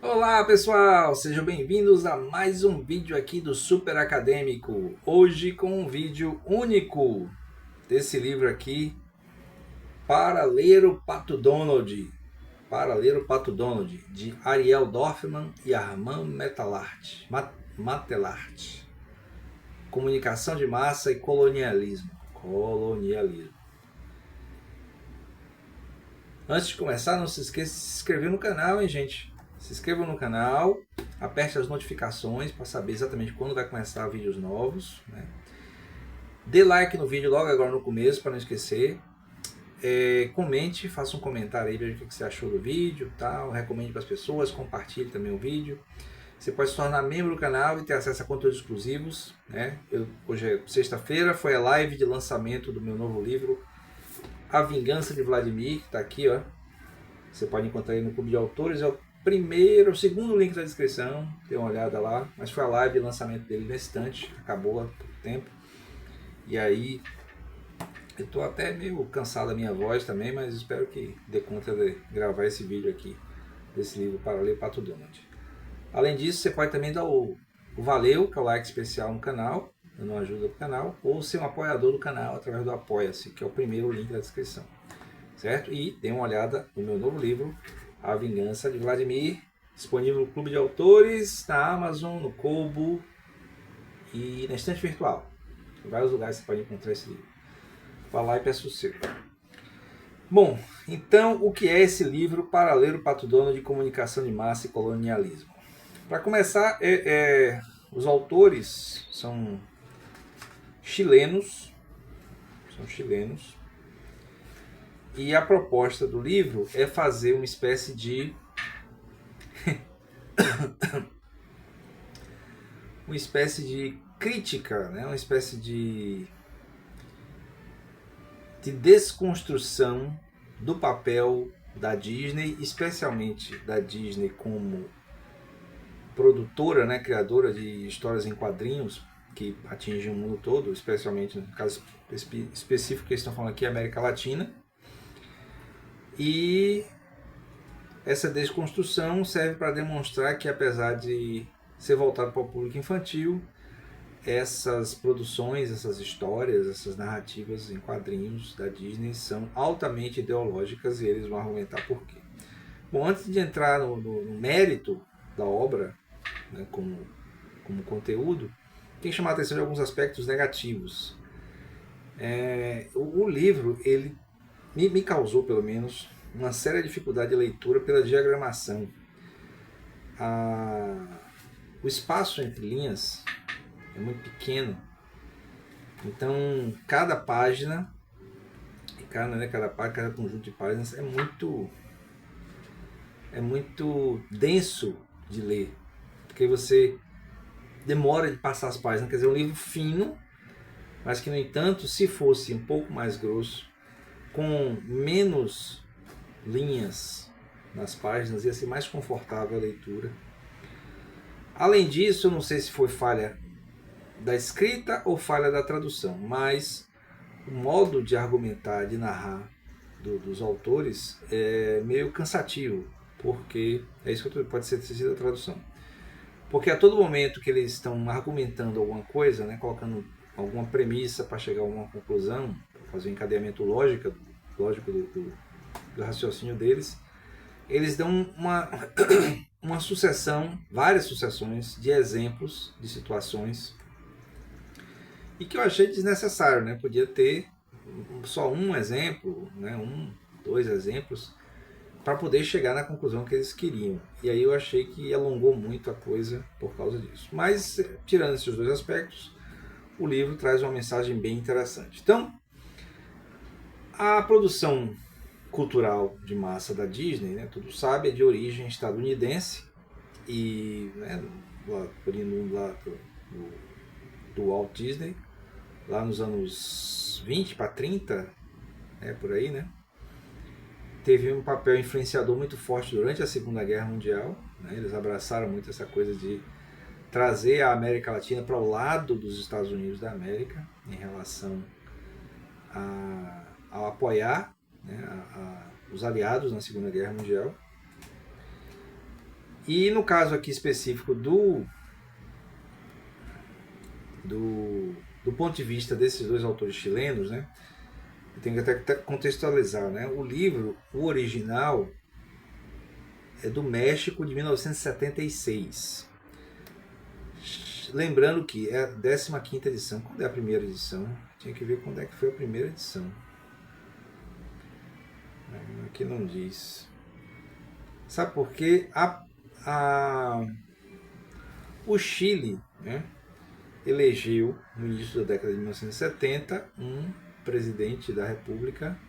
Olá pessoal, sejam bem-vindos a mais um vídeo aqui do Super Acadêmico. Hoje com um vídeo único desse livro aqui, Para Ler o Pato Donald, de Ariel Dorfman e Armand Matelart. Comunicação de massa e colonialismo. Antes de começar, não se esqueça de se inscrever no canal, hein, gente? Se inscreva no canal, aperte as notificações para saber exatamente quando vai começar vídeos novos, né? Dê like no vídeo logo agora no começo, para não esquecer. Comente, faça um comentário aí, veja o que você achou do vídeo, tal. Recomende para as pessoas, compartilhe também o vídeo. Você pode se tornar membro do canal e ter acesso a conteúdos exclusivos, né? Hoje é sexta-feira, foi a live de lançamento do meu novo livro, A Vingança de Vladimir, que está aqui, ó. Você pode encontrar aí no Clube de Autores, é o segundo link da descrição, dê uma olhada lá, mas foi a live de lançamento dele nesse instante, acabou há pouco tempo, e aí eu tô até meio cansado da minha voz também, mas espero que dê conta de gravar esse vídeo aqui, desse livro Para Ler Pato Donald. Além disso, você pode também dar o valeu, que é o like especial no canal, dando uma ajuda pro canal, ou ser um apoiador do canal através do Apoia-se, que é o primeiro link da descrição, certo? E dê uma olhada no meu novo livro, A Vingança de Vladimir, disponível no Clube de Autores, na Amazon, no Kobo e na estante virtual. Em vários lugares você pode encontrar esse livro. Vá lá e peça o seu. Bom, então o que é esse livro Para Ler o Pato Donald de Comunicação de Massa e Colonialismo? Para começar, os autores são chilenos, e a proposta do livro é fazer uma espécie de crítica, né? Uma espécie de desconstrução do papel da Disney, especialmente da Disney como produtora, né, criadora de histórias em quadrinhos que atingem o mundo todo, especialmente no caso específico que eles estão falando aqui, a América Latina. E essa desconstrução serve para demonstrar que, apesar de ser voltado para o público infantil, essas produções, essas histórias, essas narrativas em quadrinhos da Disney são altamente ideológicas e eles vão argumentar por quê. Bom, antes de entrar no mérito da obra, né, como conteúdo, tem que chamar a atenção de alguns aspectos negativos. O livro ele me causou, pelo menos, uma séria dificuldade de leitura pela diagramação. O espaço entre linhas é muito pequeno, então cada página, cada conjunto de páginas é muito denso de ler, porque você demora de passar as páginas. Quer dizer, é um livro fino, mas que, no entanto, se fosse um pouco mais grosso, com menos linhas nas páginas, ia ser mais confortável a leitura. Além disso, eu não sei se foi falha da escrita ou falha da tradução, mas o modo de argumentar, de narrar dos autores é meio cansativo, porque é isso que pode ser sido a tradução. Porque a todo momento que eles estão argumentando alguma coisa, né, colocando alguma premissa para chegar a uma conclusão, fazer um encadeamento lógico do raciocínio deles, eles dão uma sucessão, várias sucessões de exemplos, de situações, e que eu achei desnecessário, né? Podia ter só um exemplo, né? Dois exemplos, para poder chegar na conclusão que eles queriam. E aí eu achei que alongou muito a coisa por causa disso. Mas, tirando esses dois aspectos, o livro traz uma mensagem bem interessante. Então, a produção cultural de massa da Disney, né, todos sabem, é de origem estadunidense e, né, oriundo lá do Walt Disney, lá nos anos 20 para 30, por aí, né? Teve um papel influenciador muito forte durante a Segunda Guerra Mundial, né? Eles abraçaram muito essa coisa de trazer a América Latina para o lado dos Estados Unidos da América em relação a apoiar, né, os aliados na Segunda Guerra Mundial. E no caso aqui específico do ponto de vista desses dois autores chilenos, né, eu tenho que até contextualizar, né, o livro, o original, é do México de 1976. Lembrando que é a 15ª edição. Quando é a primeira edição? Tinha que ver quando é que foi a primeira edição. Aqui não diz. Sabe por quê? O Chile, né, elegeu, no início da década de 1970, um presidente da República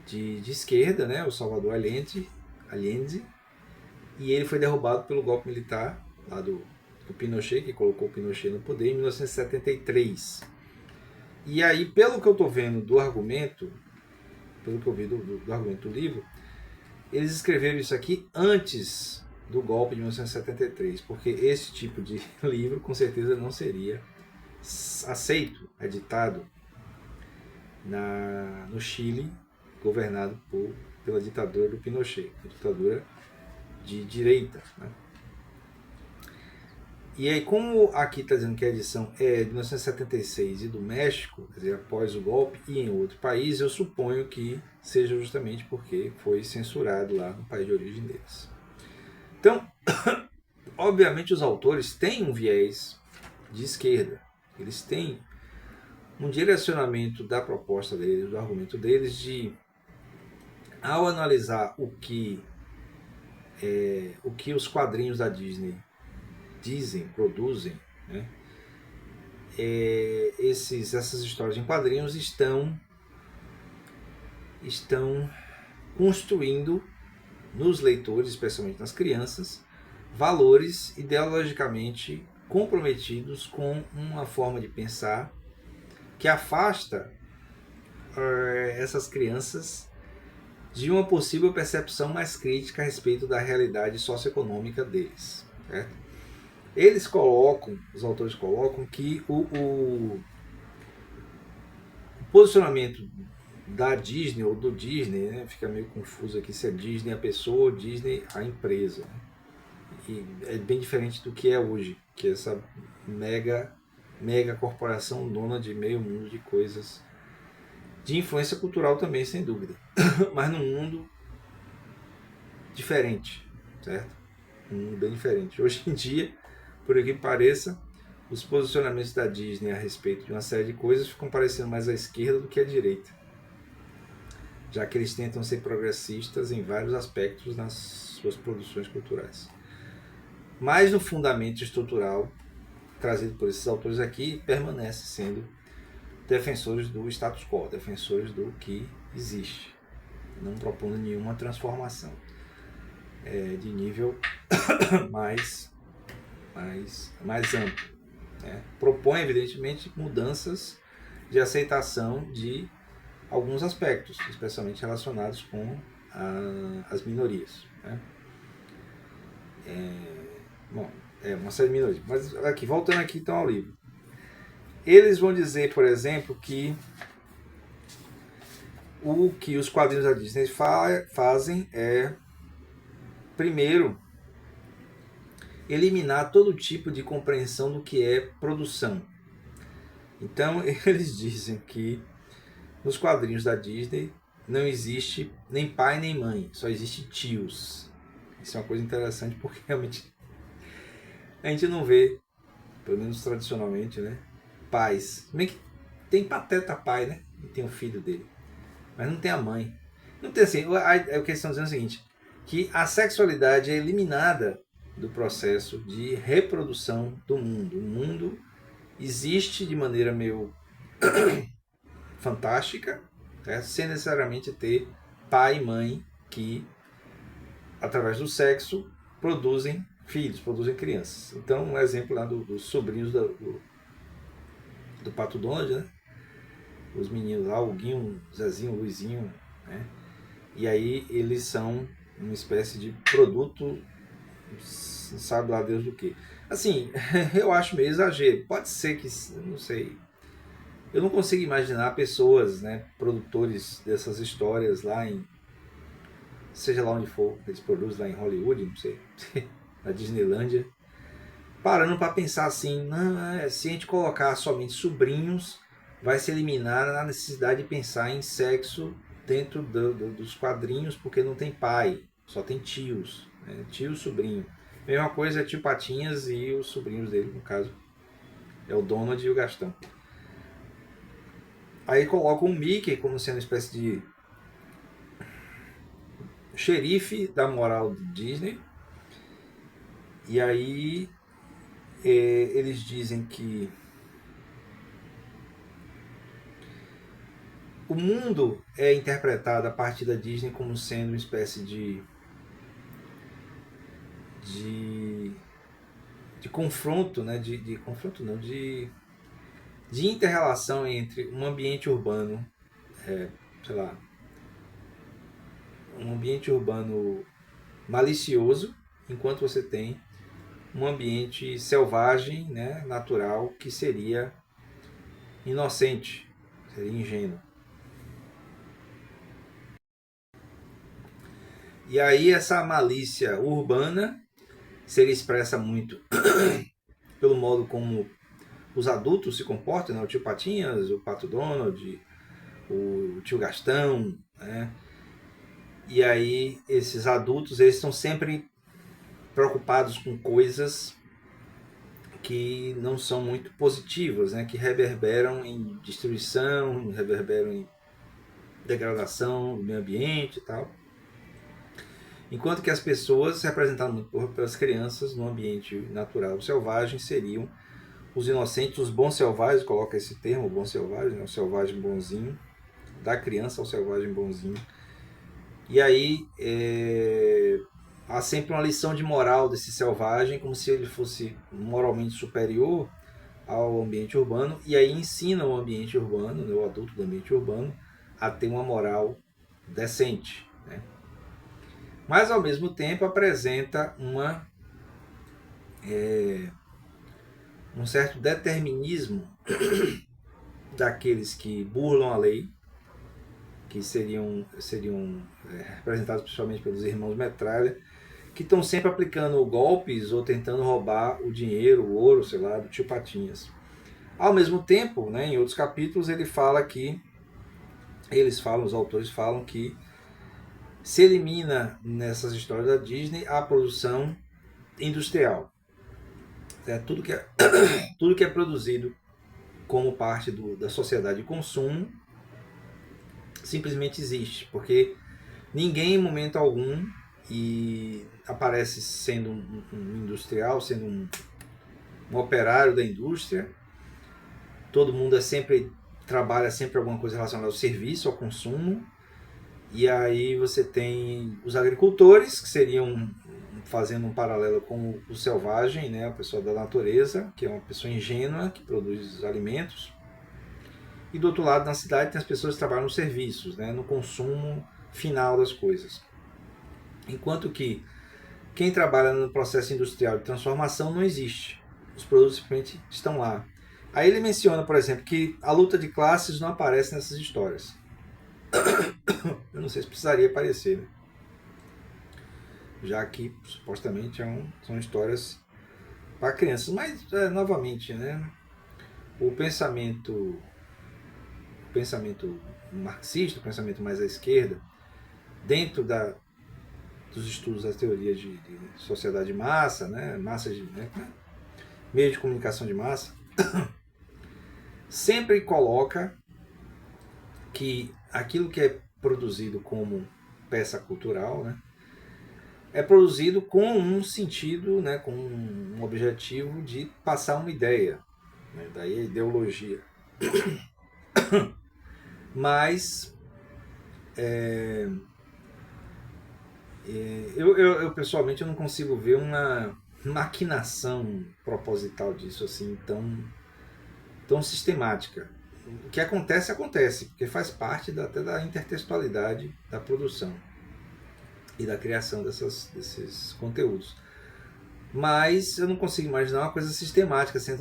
de esquerda, né, o Salvador Allende, e ele foi derrubado pelo golpe militar lá do Pinochet, que colocou o Pinochet no poder em 1973. E aí, pelo que eu estou vendo do argumento, pelo que eu vi do argumento do livro, eles escreveram isso aqui antes do golpe de 1973, porque esse tipo de livro com certeza não seria aceito, editado no Chile, governado pela ditadura do Pinochet, a ditadura de direita, né? E aí, como aqui está dizendo que a edição é de 1976 e do México, quer dizer, após o golpe, e em outro país, eu suponho que seja justamente porque foi censurado lá no país de origem deles. Então, obviamente os autores têm um viés de esquerda, eles têm um direcionamento da proposta deles, do argumento deles, de, ao analisar o que os quadrinhos da Disney dizem, produzem, né, essas histórias em quadrinhos estão construindo nos leitores, especialmente nas crianças, valores ideologicamente comprometidos com uma forma de pensar que afasta essas crianças de uma possível percepção mais crítica a respeito da realidade socioeconômica deles, certo? Os autores colocam que o posicionamento da Disney ou do Disney, né, fica meio confuso aqui se é Disney a pessoa ou Disney a empresa, né? E é bem diferente do que é hoje, que é essa mega corporação dona de meio mundo de coisas, de influência cultural também, sem dúvida, mas num mundo diferente, certo? Um mundo bem diferente. Hoje em dia, por que pareça, os posicionamentos da Disney a respeito de uma série de coisas ficam parecendo mais à esquerda do que à direita, já que eles tentam ser progressistas em vários aspectos nas suas produções culturais. Mas no fundamento estrutural trazido por esses autores aqui, permanece sendo defensores do status quo, defensores do que existe, não propondo nenhuma transformação de nível mais amplo, né? Propõe, evidentemente, mudanças de aceitação de alguns aspectos, especialmente relacionados com as minorias, né? Uma série de minorias. Mas aqui, voltando aqui então ao livro. Eles vão dizer, por exemplo, que o que os quadrinhos da Disney fazem é, primeiro, eliminar todo tipo de compreensão do que é produção. Então, eles dizem que nos quadrinhos da Disney não existe nem pai nem mãe, só existe tios. Isso é uma coisa interessante porque realmente a gente não vê, pelo menos tradicionalmente, né, pais. Bem que tem Pateta pai, né? E tem o filho dele. Mas não tem a mãe. Não tem assim. O que eles estão dizendo é o seguinte: que a sexualidade é eliminada do processo de reprodução do mundo. O mundo existe de maneira meio fantástica, né? Sem necessariamente ter pai e mãe que, através do sexo, produzem filhos, produzem crianças. Então, um exemplo lá dos sobrinhos do Pato Donald, né? Os meninos lá, o Guinho, o Zezinho, o Luizinho, né? E aí eles são uma espécie de produto, sabe lá Deus do que. Assim, eu acho meio exagero. Pode ser que, não sei. Eu não consigo imaginar pessoas, né, produtores dessas histórias lá em, seja lá onde for, eles produzem lá em Hollywood, não sei, na Disneylândia, parando para pensar assim, não, se a gente colocar somente sobrinhos, vai se eliminar a necessidade de pensar em sexo dentro dos quadrinhos, porque não tem pai, só tem tios, né? Tio e sobrinho. Mesma coisa é tio Patinhas e os sobrinhos dele, no caso, é o Donald e o Gastão. Aí colocam o Mickey como sendo uma espécie de xerife da moral de Disney. E aí eles dizem que o mundo é interpretado a partir da Disney como sendo uma espécie de, de confronto, né? De confronto não, de inter-relação entre um ambiente urbano, sei lá, um ambiente urbano malicioso, enquanto você tem um ambiente selvagem, né, natural, que seria inocente, seria ingênuo. E aí essa malícia urbana seria expressa muito pelo modo como os adultos se comportam, né? O tio Patinhas, o Pato Donald, o tio Gastão, né? E aí esses adultos, eles estão sempre preocupados com coisas que não são muito positivas, né? Que reverberam em destruição, reverberam em degradação do meio ambiente e tal. Enquanto que as pessoas, representadas muito pelas crianças no ambiente natural selvagem, seriam os inocentes, os bons selvagens, coloca esse termo, o bom selvagem, né? O selvagem bonzinho, da criança ao selvagem bonzinho. E aí há sempre uma lição de moral desse selvagem, como se ele fosse moralmente superior ao ambiente urbano, e aí ensina o ambiente urbano, né, o adulto do ambiente urbano, a ter uma moral decente, né? Mas ao mesmo tempo apresenta um certo determinismo daqueles que burlam a lei, que seriam representados principalmente pelos irmãos Metralha, que estão sempre aplicando golpes ou tentando roubar o dinheiro, o ouro, sei lá, do tio Patinhas. Ao mesmo tempo, né, em outros capítulos, ele fala que, os autores falam que se elimina nessas histórias da Disney a produção industrial. Certo? Tudo que é produzido como parte da sociedade de consumo simplesmente existe, porque ninguém em momento algum aparece sendo um industrial, sendo um operário da indústria. Todo mundo trabalha sempre alguma coisa relacionada ao serviço, ao consumo. E aí você tem os agricultores, que seriam, fazendo um paralelo com o selvagem, né, a pessoa da natureza, que é uma pessoa ingênua, que produz alimentos. E do outro lado, na cidade, tem as pessoas que trabalham nos serviços, né, no consumo final das coisas. Enquanto que quem trabalha no processo industrial de transformação não existe. Os produtos simplesmente estão lá. Aí ele menciona, por exemplo, que a luta de classes não aparece nessas histórias. Eu não sei se precisaria aparecer, né? Já que supostamente são histórias para crianças. Mas, novamente, né, o pensamento marxista, o pensamento mais à esquerda, dentro dos estudos das teorias de sociedade de massa, né, meio de comunicação de massa, sempre coloca que aquilo que é produzido como peça cultural, né, é produzido com um sentido, né, com um objetivo de passar uma ideia, né, daí a ideologia. Mas eu pessoalmente eu não consigo ver uma maquinação proposital disso assim tão sistemática. O que acontece, porque faz parte até da intertextualidade da produção e da criação desses conteúdos. Mas eu não consigo imaginar uma coisa sistemática, assim,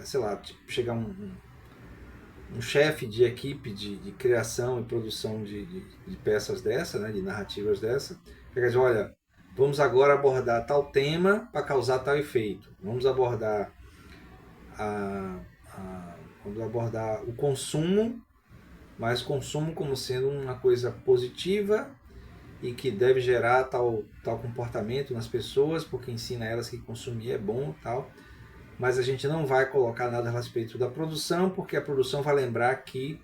sei lá, tipo, chegar um chefe de equipe de criação e produção de peças dessa, né, de narrativas dessa, quer dizer, olha, vamos agora abordar tal tema para causar tal efeito. A, vamos abordar o consumo, mas consumo como sendo uma coisa positiva e que deve gerar tal comportamento nas pessoas, porque ensina elas que consumir é bom, tal. Mas a gente não vai colocar nada a respeito da produção, porque a produção vai lembrar que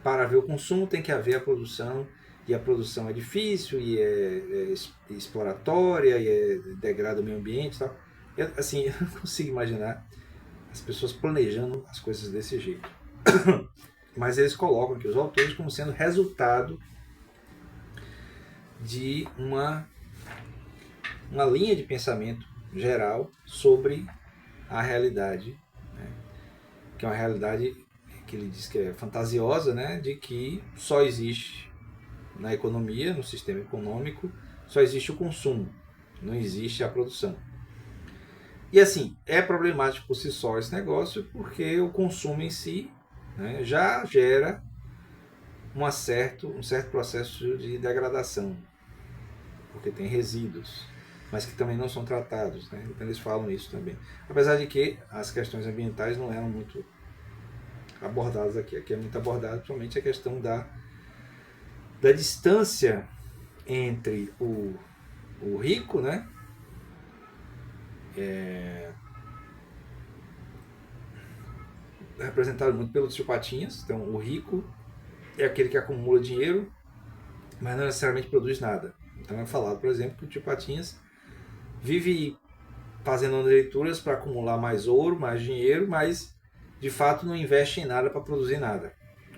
para haver o consumo tem que haver a produção, e a produção é difícil, e é exploratória, e degrada o meio ambiente e tal. Assim, eu não consigo imaginar as pessoas planejando as coisas desse jeito. Mas eles colocam aqui os autores como sendo resultado de uma linha de pensamento geral sobre a realidade, né? Que é uma realidade que ele diz que é fantasiosa, né? De que só existe na economia, no sistema econômico, só existe o consumo, não existe a produção. E assim, é problemático por si só esse negócio, porque o consumo em si, né, já gera um certo processo de degradação, porque tem resíduos, mas que também não são tratados, né? Então eles falam isso também. Apesar de que as questões ambientais não eram muito abordadas aqui. Aqui é muito abordado principalmente a questão da distância entre o rico, né? Representado muito pelos tio Patinhas. Então, o rico é aquele que acumula dinheiro, mas não necessariamente produz nada. Então, é falado, por exemplo, que o tio Patinhas vive fazendo leituras para acumular mais ouro, mais dinheiro, mas de fato não investe em nada para produzir nada.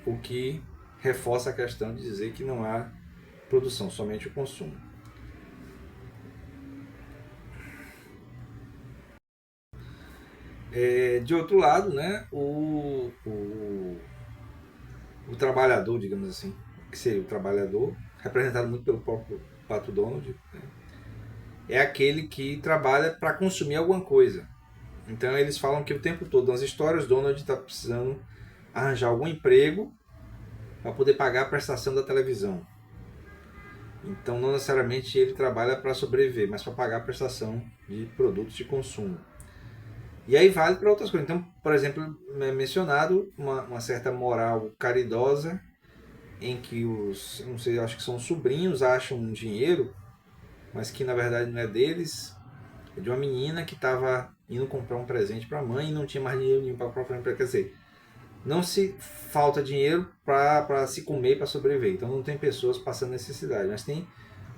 O que reforça a questão de dizer que não há produção, somente o consumo. De outro lado, né, o trabalhador, digamos assim, que seria o trabalhador, representado muito pelo próprio Pato Donald, né, é aquele que trabalha para consumir alguma coisa. Então eles falam que o tempo todo nas histórias Donald está precisando arranjar algum emprego para poder pagar a prestação da televisão. Então não necessariamente ele trabalha para sobreviver, mas para pagar a prestação de produtos de consumo. E aí vale para outras coisas. Então, por exemplo, é mencionado uma certa moral caridosa em que não sei, acho que são sobrinhos, acham um dinheiro, mas que na verdade não é deles, é de uma menina que estava indo comprar um presente para a mãe e não tinha mais dinheiro nenhum para comprar um presente. Quer dizer, não se falta dinheiro para se comer e para sobreviver. Então não tem pessoas passando necessidade, mas tem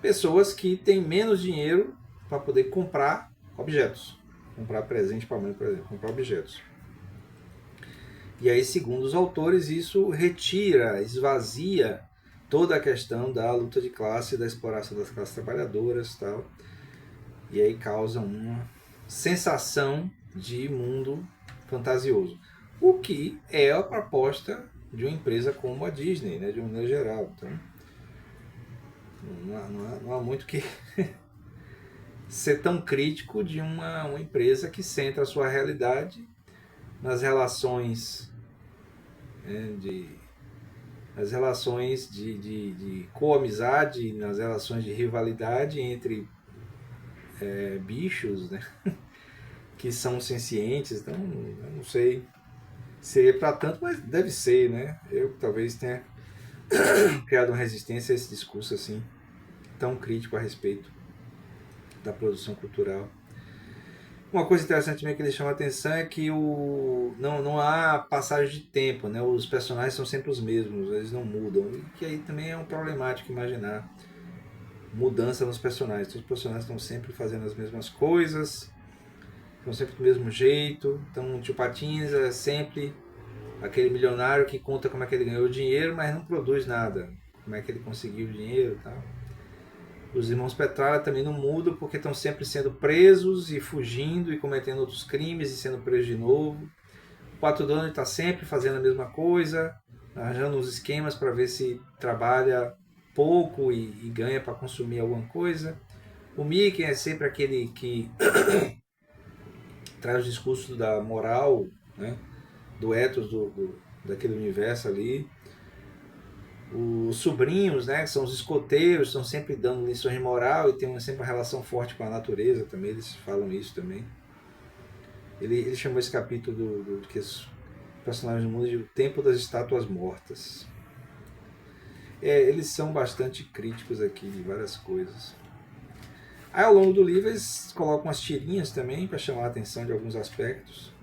pessoas que têm menos dinheiro para poder comprar objetos. Comprar presente para a mãe, por exemplo, comprar objetos. E aí, segundo os autores, isso retira, esvazia toda a questão da luta de classe, da exploração das classes trabalhadoras e tal. E aí causa uma sensação de mundo fantasioso. O que é a proposta de uma empresa como a Disney, né, de uma maneira geral. Então, não há muito que ser tão crítico de uma empresa que centra a sua realidade nas relações, né, nas relações de coamizade, nas relações de rivalidade entre bichos, né, que são sencientes. Então, eu não sei se é para tanto, mas deve ser, né? Eu talvez tenha criado uma resistência a esse discurso assim tão crítico a respeito da produção cultural. Uma coisa interessante também que ele chama a atenção é que não há passagem de tempo, né? Os personagens são sempre os mesmos, eles não mudam. E que aí também é um problemático imaginar mudança nos personagens. Então, os personagens estão sempre fazendo as mesmas coisas, estão sempre do mesmo jeito. Então o tio Patinhas é sempre aquele milionário que conta como é que ele ganhou o dinheiro, mas não produz nada. Como é que ele conseguiu o dinheiro e tal. Os irmãos Petralha também não mudam porque estão sempre sendo presos e fugindo e cometendo outros crimes e sendo presos de novo. O Pato Donald está sempre fazendo a mesma coisa, arranjando uns esquemas para ver se trabalha pouco e ganha para consumir alguma coisa. O Mickey é sempre aquele que traz o discurso da moral, né? Do ethos daquele universo ali. Os sobrinhos, né, que são os escoteiros, estão sempre dando lições de moral e tem sempre uma relação forte com a natureza também, eles falam isso também. Ele chamou esse capítulo do que os personagens do mundo de O Tempo das Estátuas Mortas. Eles são bastante críticos aqui de várias coisas. Aí ao longo do livro eles colocam umas tirinhas também para chamar a atenção de alguns aspectos.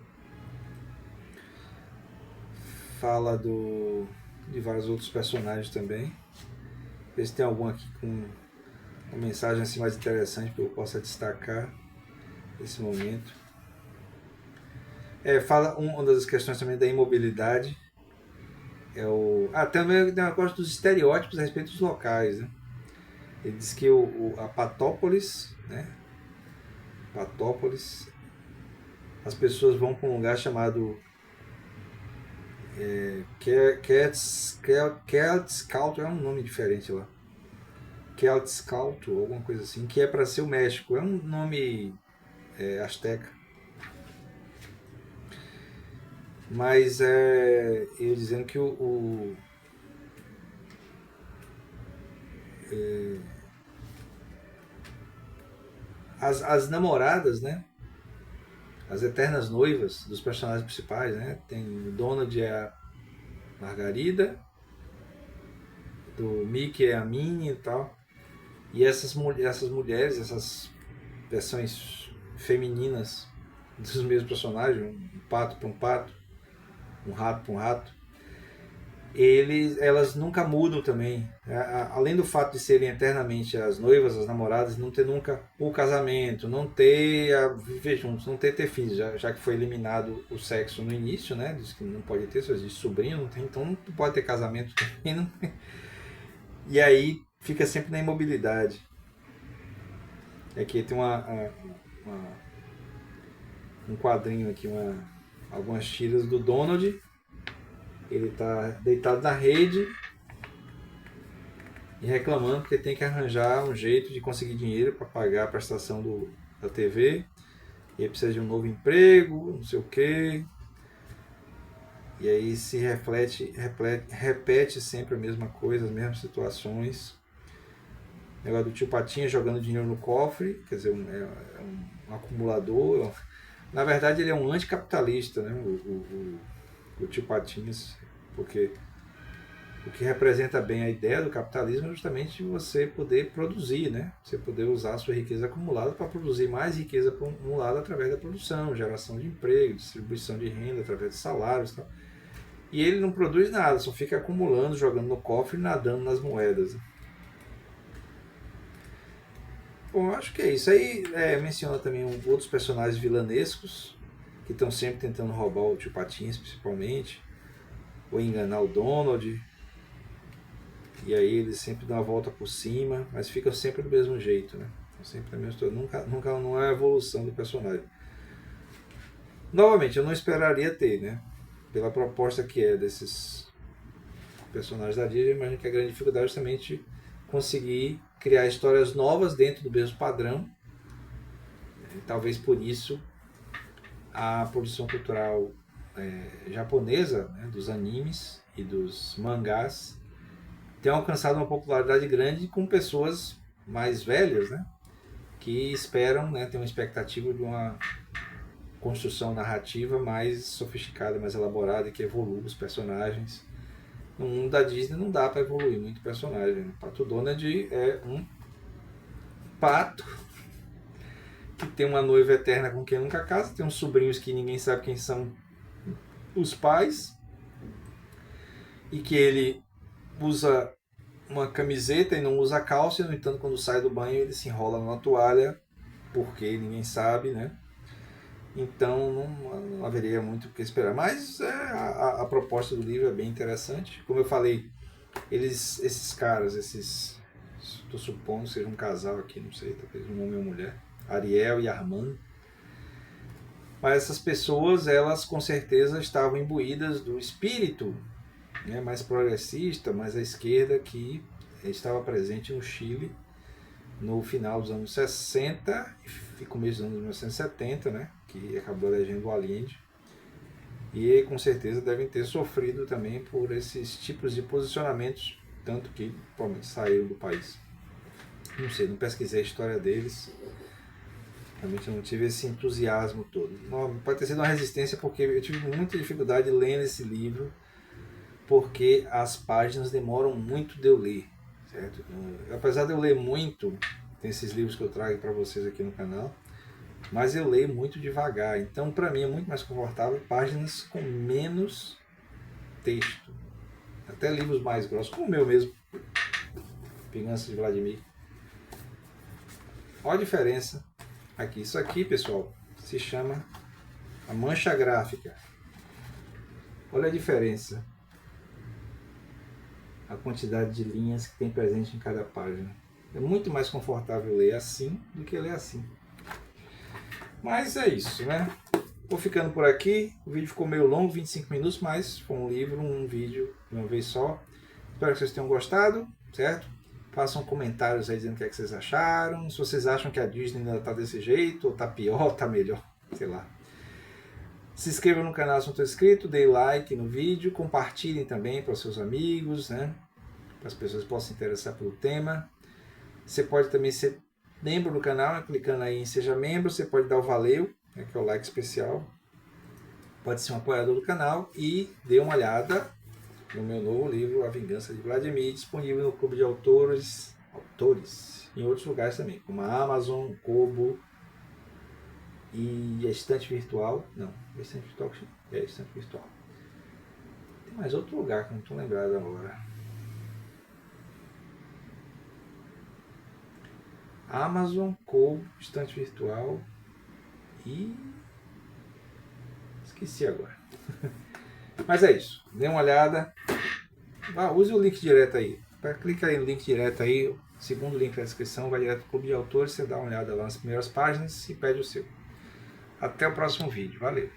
Fala de vários outros personagens também. Ver se tem algum aqui com uma mensagem assim mais interessante que eu possa destacar nesse momento. Fala uma das questões também da imobilidade. Também tem uma coisa dos estereótipos a respeito dos locais, né? Ele diz que a Patópolis, né? Patópolis, as pessoas vão para um lugar chamado Quetzalcoatl, é um nome diferente lá. Quetzalcoatl, alguma coisa assim, que é para ser o México, é um nome asteca. Mas eu dizendo que as namoradas, né? As eternas noivas dos personagens principais, né? Tem o Donald é a Margarida, do Mickey é a Minnie e tal. E essas mulheres, essas versões femininas dos mesmos personagens, um pato para um pato, um rato para um rato, elas nunca mudam também. Além do fato de serem eternamente as noivas, as namoradas, não ter nunca o casamento, não ter a viver juntos, não ter filhos, já que foi eliminado o sexo no início, né? Diz que não pode ter, só existe sobrinho, não tem, então não pode ter casamento também. Não. E aí fica sempre na imobilidade. Aqui tem um quadrinho aqui, algumas tiras do Donald. Ele está deitado na rede e reclamando porque tem que arranjar um jeito de conseguir dinheiro para pagar a prestação da TV. E aí precisa de um novo emprego, não sei o quê. E aí se repete sempre a mesma coisa, as mesmas situações. O negócio do tio Patinha jogando dinheiro no cofre, quer dizer, é um acumulador. Na verdade ele é um anticapitalista, né? O tio Patinhas, porque o que representa bem a ideia do capitalismo é justamente você poder produzir, né? Você poder usar a sua riqueza acumulada para produzir mais riqueza acumulada através da produção, geração de emprego, distribuição de renda através de salários e tal. E ele não produz nada, só fica acumulando, jogando no cofre e nadando nas moedas. Bom, acho que é isso. Aí menciona também outros personagens vilanescos que estão sempre tentando roubar o tio Patinhas, principalmente, ou enganar o Donald. E aí eles sempre dão a volta por cima, mas ficam sempre do mesmo jeito, né? Sempre a mesma história. Nunca não é a evolução do personagem. Novamente, eu não esperaria ter, né? Pela proposta que é desses personagens da Disney, eu imagino que a grande dificuldade é justamente conseguir criar histórias novas dentro do mesmo padrão. E talvez por isso a produção cultural japonesa, né, dos animes e dos mangás, tem alcançado uma popularidade grande com pessoas mais velhas, né, que esperam, né, tem uma expectativa de uma construção narrativa mais sofisticada, mais elaborada, que evolua os personagens. No mundo da Disney não dá para evoluir muito personagem. O Pato Donald é um pato que tem uma noiva eterna com quem nunca casa, tem uns sobrinhos que ninguém sabe quem são os pais, e que ele usa uma camiseta e não usa calça, e no entanto quando sai do banho ele se enrola numa toalha, porque ninguém sabe, né? Então não haveria muito o que esperar. Mas a proposta do livro é bem interessante. Como eu falei, esses caras, estou supondo que seja um casal aqui, não sei, talvez um homem ou uma mulher, Ariel e Armand. Mas essas pessoas, elas com certeza estavam imbuídas do espírito, né, mais progressista, mais à esquerda, que estava presente no Chile no final dos anos 60 e começo dos anos 1970, né, que acabou elegendo o Allende. E com certeza devem ter sofrido também por esses tipos de posicionamentos, tanto que provavelmente saíram do país. Não sei, não pesquisei a história deles, realmente não tive esse entusiasmo todo. Não, pode ter sido uma resistência, porque eu tive muita dificuldade lendo esse livro, porque as páginas demoram muito de eu ler, certo? Apesar de eu ler muito, tem esses livros que eu trago para vocês aqui no canal, mas eu leio muito devagar, então para mim é muito mais confortável páginas com menos texto, até livros mais grossos, como o meu mesmo, Vingança de Vladimir. Olha a diferença aqui. Isso aqui, pessoal, se chama a mancha gráfica. Olha a diferença, a quantidade de linhas que tem presente em cada página. É muito mais confortável ler assim do que ler assim. Mas é isso, né? Vou ficando por aqui. O vídeo ficou meio longo, 25 minutos, mas foi um livro, um vídeo de uma vez só. Espero que vocês tenham gostado, certo? Façam comentários aí dizendo o que é que vocês acharam. Se vocês acham que a Disney ainda tá desse jeito, ou tá pior, ou tá melhor, sei lá. Se inscrevam no canal se não estão inscritos, dê like no vídeo, compartilhem também para os seus amigos, né? Para as pessoas que possam se interessar pelo tema. Você pode também ser membro do canal, clicando aí em Seja Membro. Você pode dar o valeu, né, que é o like especial. Pode ser um apoiador do canal e dê uma olhada no meu novo livro, A Vingança de Vladimir, disponível no Clube de Autores em outros lugares também, como a Amazon, Kobo e a Estante Virtual. Não, a Estante Virtual é a Estante Virtual. Tem mais outro lugar que eu não estou lembrado agora. Amazon, Kobo, Estante Virtual e... esqueci agora. Mas é isso. Dê uma olhada. Use o link direto aí. Clica aí no link direto aí. O segundo link da descrição vai direto para o Clube de Autores. Você dá uma olhada lá nas primeiras páginas e pede o seu. Até o próximo vídeo. Valeu!